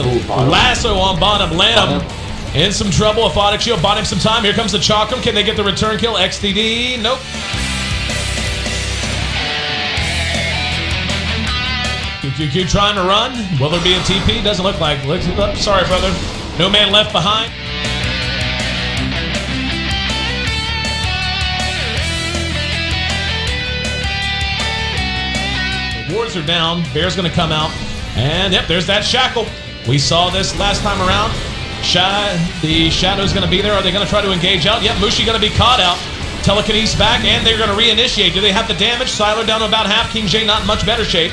Lasso on bottom. Lamb in some trouble. Aphotic Shield bought him some time. Here comes the Chakram. Can they get the return kill? XTD. Nope. QQQ trying to run. Will there be a TP? Doesn't look like. Sorry, brother. No man left behind. The wards are down. Bear's going to come out. And yep, there's that shackle. We saw this last time around. The Shadow's going to be there. Are they going to try to engage out? Yep, Mushi going to be caught out. Telekinesis back, and they're going to reinitiate. Do they have the damage? Siler down to about half. King J not in much better shape.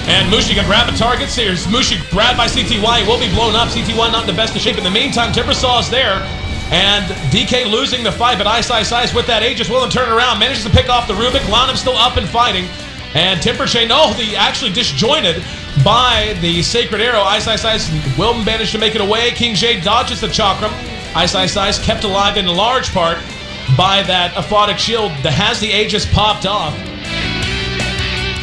And Mushi can grab a target. Here's Mushi grabbed by CTY. He will be blown up. CTY not in the best of shape. In the meantime, Timbersaw is there. And DK losing the fight, but Ice with that Aegis will turn around. Manages to pick off the Rubik. Lanham still up and fighting. And Timberchain, actually disjointed by the Sacred Arrow. Ice will manage to make it away. King J dodges the Chakram. Ice kept alive in large part by that Aphotic Shield that has the Aegis popped off.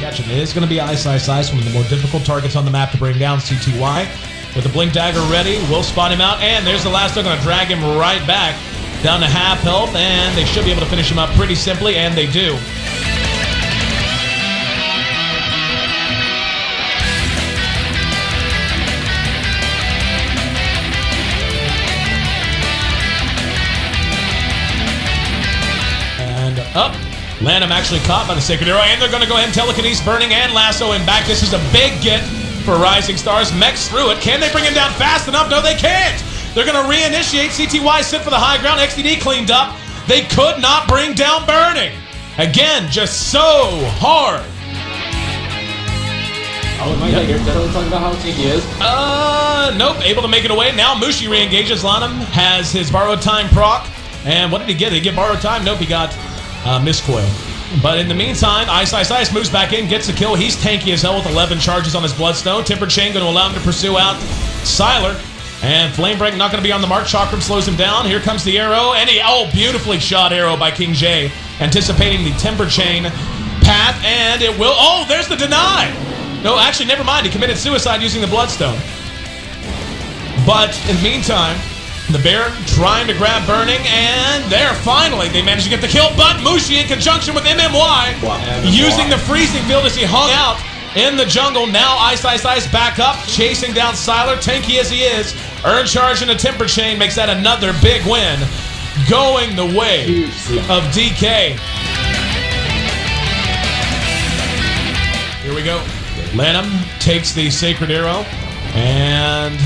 It is going to be Ice, one of the more difficult targets on the map to bring down. CTY with the Blink Dagger ready. Will spot him out, and there's the last. They're going to drag him right back down to half health, and they should be able to finish him up pretty simply, and they do. And up. Lanham actually caught by the Sacred Arrow, and they're going to go ahead and Telekinesis burning and lasso him back. This is a big get for RisingStars. Mechs through it. Can they bring him down fast enough? No, they can't. They're going to reinitiate. CTY sit for the high ground. XTD cleaned up. They could not bring down Burning. Again, just so hard. Oh, am I here talking about how he is? Nope. Able to make it away. Now Mushi re-engages. Lanham has his borrowed time proc. And what did he get? Did he get borrowed time? Nope, he got Miscoil. But in the meantime, Ice moves back in, gets a kill. He's tanky as hell with 11 charges on his Bloodstone. Tempered Chain going to allow him to pursue out Siler. And Flame Break not going to be on the mark. Chakram slows him down. Here comes the arrow. And beautifully shot arrow by King J. Anticipating the Tempered Chain path. And it will... Oh, there's the deny! No, actually, never mind. He committed suicide using the Bloodstone. But in the meantime... The Bear trying to grab Burning, and there, finally, they managed to get the kill, but Mushi in conjunction with MMY, using the freezing field as he hung out in the jungle. Now Ice back up, chasing down Siler, tanky as he is. Earn charge and a Temper Chain makes that another big win, going the way of DK. Here we go. Lanham takes the Sacred Arrow, and...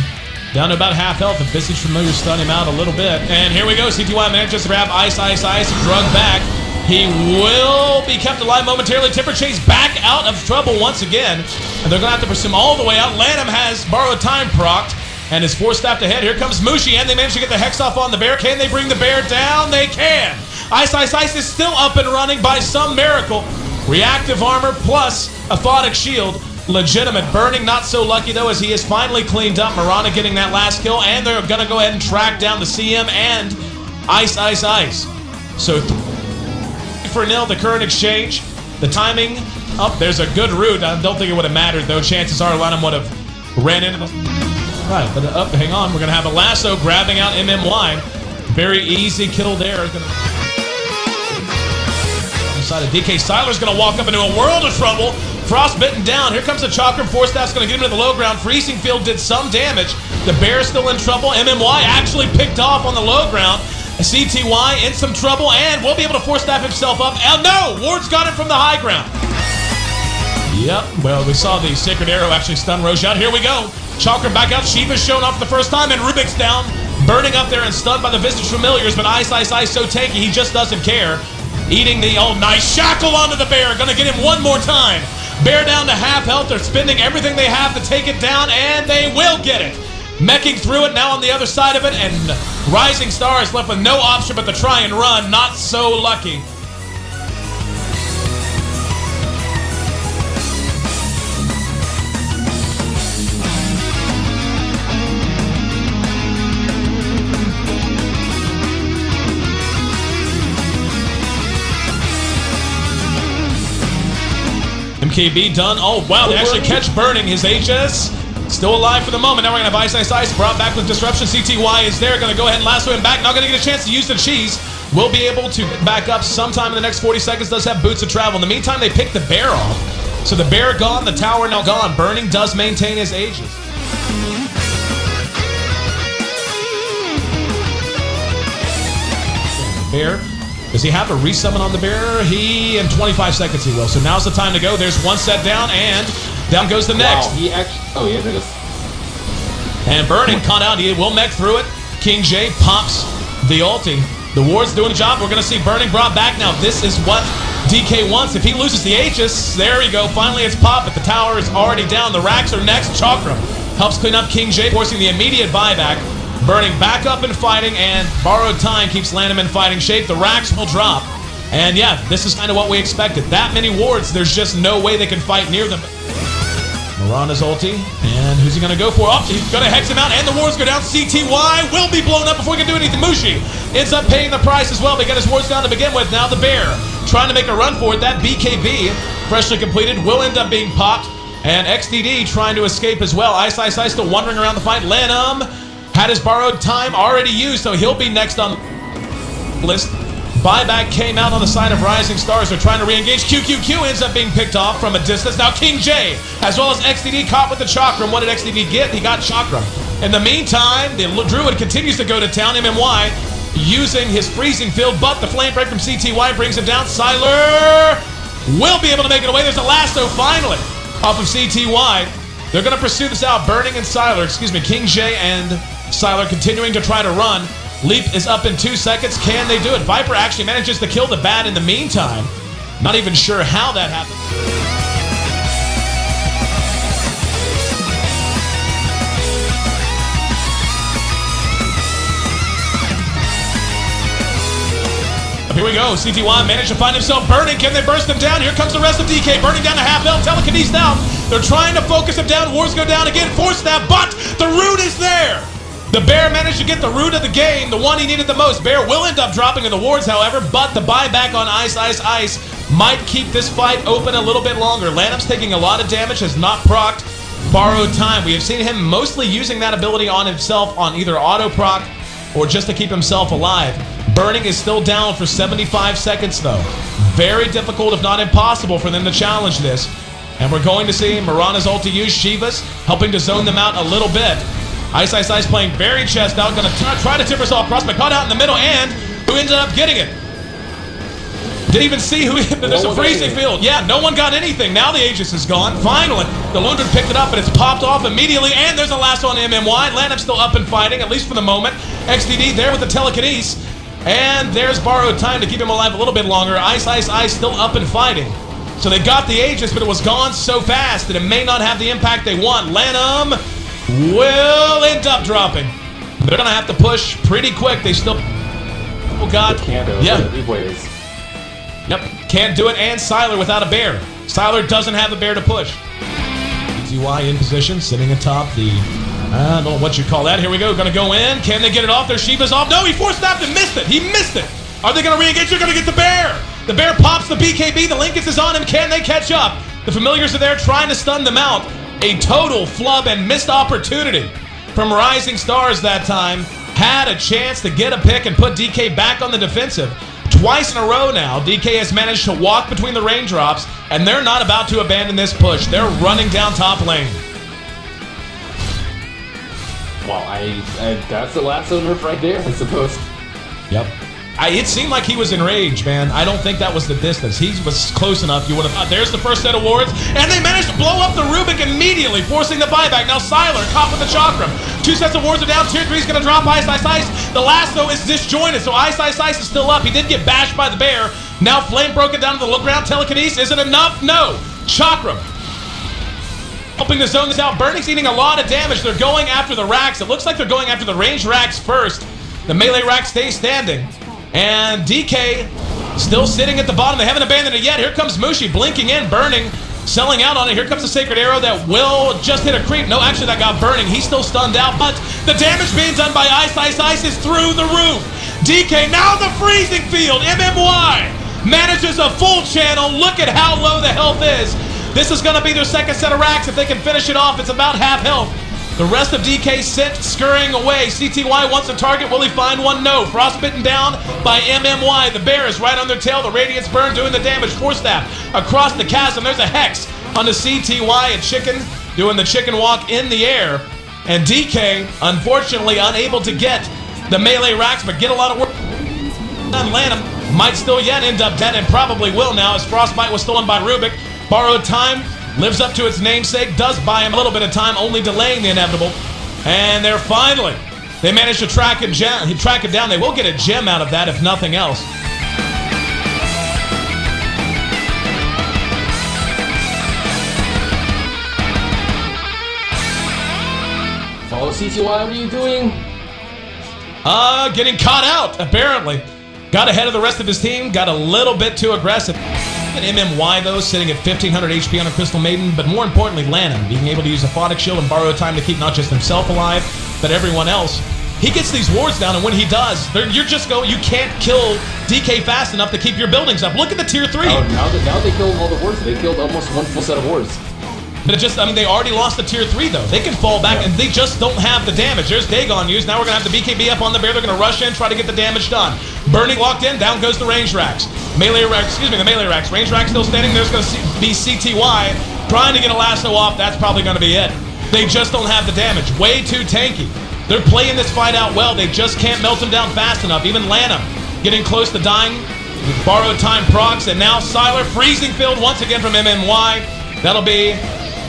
down to about half health. The Visage Familiar stun him out a little bit. And here we go. CTY manages to grab Ice. Drug back. He will be kept alive momentarily. Temper Chase back out of trouble once again. And they're going to have to pursue him all the way out. Lanham has borrowed time procced and is forced staffed ahead. Here comes Mushi, and they manage to get the Hex off on the Bear. Can they bring the Bear down? They can. Ice is still up and running by some miracle. Reactive armor plus Aphotic Shield. Legitimate. Burning not so lucky though, as he is finally cleaned up. Marana getting that last kill, and they're gonna go ahead and track down the CM and Ice. So 3-0 the current exchange. The timing up. There's a good route. I don't think it would have mattered though. Chances are Lanham would have ran into the... Right, but up. Hang on. We're gonna have a lasso grabbing out MMY. Very easy kill there. Inside of DK, Siler's gonna walk up into a world of trouble. Frostbitten down. Here comes the Chakram. Force Staff's going to get him to the low ground. Freezing Field did some damage. The Bear's still in trouble. MMY actually picked off on the low ground. CTY in some trouble and will be able to Force Staff himself up. And no! Ward's got him from the high ground. Yep. Well, we saw the Sacred Arrow actually stun Roche out. Here we go. Chakram back out. Shiva's shown off for the first time, and Rubik's down. Burning up there and stunned by the Visage Familiars, but Ice so tanky, he just doesn't care. Eating the, nice shackle onto the Bear. Gonna get him one more time. Bear down to half health. They're spending everything they have to take it down, and they will get it. Meching through it now on the other side of it, and RisingStars left with no option but to try and run. Not so lucky. BKB done. Oh, wow, they actually catch Burning. His Aegis still alive for the moment. Now we're going to have Ice brought back with disruption. CTY is there. Going to go ahead and lasso him back. Not going to get a chance to use the cheese. Will be able to back up sometime in the next 40 seconds. Does have boots of travel. In the meantime, they pick the bear off. So the bear gone, the tower now gone. Burning does maintain his Aegis. Bear. Does he have a resummon on the bear? He, in 25 seconds, he will. So now's the time to go. There's one set down, and down goes the next. Wow, he actually... Oh, yeah, there it is. And Burning caught out. He will mech through it. King J pops the ulti. The ward's doing a job. We're going to see Burning brought back now. This is what DK wants. If he loses the Aegis, there we go. Finally, it's pop, but the tower is already down. The racks are next. Chakram helps clean up King J, forcing the immediate buyback. Burning back up and fighting, and borrowed time keeps Lanham in fighting shape. The racks will drop. And yeah, this is kind of what we expected. That many wards, there's just no way they can fight near them. Mirana's ulti, and who's he going to go for? Oh, he's going to hex him out, and the wards go down. CTY will be blown up before he can do anything. Mushi ends up paying the price as well. They got his wards down to begin with. Now the bear trying to make a run for it. That BKB, freshly completed, will end up being popped. And XDD trying to escape as well. Ice still wandering around the fight. Lanham had his borrowed time already used, so he'll be next on the list. Buyback came out on the side of RisingStars. They're trying to re-engage. QQQ ends up being picked off from a distance. Now King J, as well as XDD, caught with the Chakram. What did XDD get? He got Chakram. In the meantime, the Druid continues to go to town. MMY using his freezing field, but the flame break from CTY brings him down. Sylar will be able to make it away. There's a lasso finally off of CTY. They're going to pursue this out. Burning and Sylar, King J and Sylar continuing to try to run. Leap is up in 2 seconds. Can they do it? Viper actually manages to kill the bat in the meantime. Not even sure how that happened. Here we go. CTY managed to find himself burning. Can they burst him down? Here comes the rest of DK. Burning down to half health. Telekinesis down. They're trying to focus him down. Wars go down again. Force snap, but the root is there. The bear managed to get the root of the game, the one he needed the most. Bear will end up dropping in the wards, however, but the buyback on Ice might keep this fight open a little bit longer. Lanham's taking a lot of damage, has not procced borrowed time. We have seen him mostly using that ability on himself on either auto proc or just to keep himself alive. Burning is still down for 75 seconds though. Very difficult, if not impossible, for them to challenge this. And we're going to see Mirana's ulti use Shivas, helping to zone them out a little bit. Ice playing very chest out, gonna try to tip us off. Prospect caught out in the middle, and who ended up getting it? Didn't even see who hit. There's a freezing field. Yeah, no one got anything. Now the Aegis is gone. Finally, the Lundred picked it up, but it's popped off immediately, and there's a lasso on MMY. Lanham's still up and fighting, at least for the moment. XDD there with the telekinesis, and there's borrowed time to keep him alive a little bit longer. Ice still up and fighting. So they got the Aegis, but it was gone so fast that it may not have the impact they want. Lanham will end up dropping. They're gonna have to push pretty quick. They still got can't do it, and Sylar without a bear. Sylar doesn't have a bear to push. CTY in position, sitting atop the I don't know what you call that. Here we go. Gonna go in. Can they get it off? Their Shiva's off. No, he force snapped and missed it. He missed it. Are they gonna re-engage? They're gonna get the bear. The bear pops the BKB. The Linkus is on him. Can they catch up? The familiars are there trying to stun them out. A total flub and missed opportunity from RisingStars that time. Had a chance to get a pick and put DK back on the defensive. Twice in a row now, DK has managed to walk between the raindrops, and they're not about to abandon this push. They're running down top lane. Well, that's the last of nerf right there, I suppose. Yep. It seemed like he was enraged, man. I don't think that was the distance. He was close enough. You would have thought. There's the first set of wards, and they managed to blow up the Rubik immediately, forcing the buyback. Now Sylar caught with the Chakram. 2 sets of wards are down. Tier 3 is going to drop Ice. The last, though, is disjointed, so Ice is still up. He did get bashed by the bear. Now Flame broke it down to the look ground. Telekinesis isn't enough. No. Chakram helping to zone this out. Burning's eating a lot of damage. They're going after the racks. It looks like they're going after the range racks first. The melee rack stays standing. And DK still sitting at the bottom. They haven't abandoned it yet. Here comes Mushi blinking in, Burning, selling out on it. Here comes the Sacred Arrow that will just hit a creep. No, actually that got Burning. He's still stunned out, but the damage being done by Ice is through the roof. DK now the freezing field. MMY manages a full channel. Look at how low the health is. This is going to be their second set of racks. If they can finish it off, it's about half health. The rest of DK sent scurrying away. CTY wants a target. Will he find one? No. Frostbitten down by MMY. The bear is right on their tail. The Radiance Burn doing the damage. Force Staff across the chasm. There's a Hex on the CTY. A Chicken doing the chicken walk in the air. And DK, unfortunately, unable to get the melee racks, but get a lot of work done. Lanham might still yet end up dead, and probably will now, as Frostbite was stolen by Rubik. Borrowed Time lives up to its namesake, does buy him a little bit of time, only delaying the inevitable. And they're finally, they managed to track it down. They will get a gem out of that, if nothing else. Follow CTY, what are you doing? Getting caught out, apparently. Got ahead of the rest of his team, got a little bit too aggressive. And MMY, though, sitting at 1,500 HP on a Crystal Maiden, but more importantly, Lanham, being able to use a Photic Shield and borrow time to keep not just himself alive, but everyone else. He gets these wards down, and when he does, you can't kill DK fast enough to keep your buildings up. Look at the tier 3. Oh, now they killed all the wards. They killed almost one full set of wards. But they already lost the tier 3, though. They can fall back, and they just don't have the damage. There's Dagon used. Now we're going to have the BKB up on the bear. They're going to rush in, try to get the damage done. Burning locked in. Down goes the range racks. The melee racks. Range racks still standing. There's going to be CTY trying to get a lasso off. That's probably going to be it. They just don't have the damage. Way too tanky. They're playing this fight out well. They just can't melt him down fast enough. Even Lanham getting close to dying. Borrowed time procs, and now Sylar freezing field once again from MMY. That'll be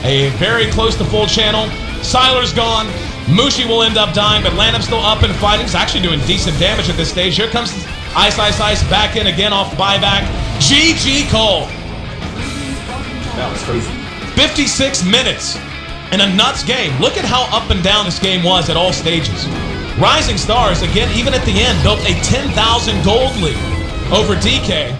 a very close to full channel. Sylar's gone. Mushi will end up dying, but Lanham's still up and fighting. He's actually doing decent damage at this stage. Here comes Ice back in again off buyback. GG Cole. That was crazy. 56 minutes in a nuts game. Look at how up and down this game was at all stages. RisingStars, again, even at the end, built a 10,000 gold lead over DK.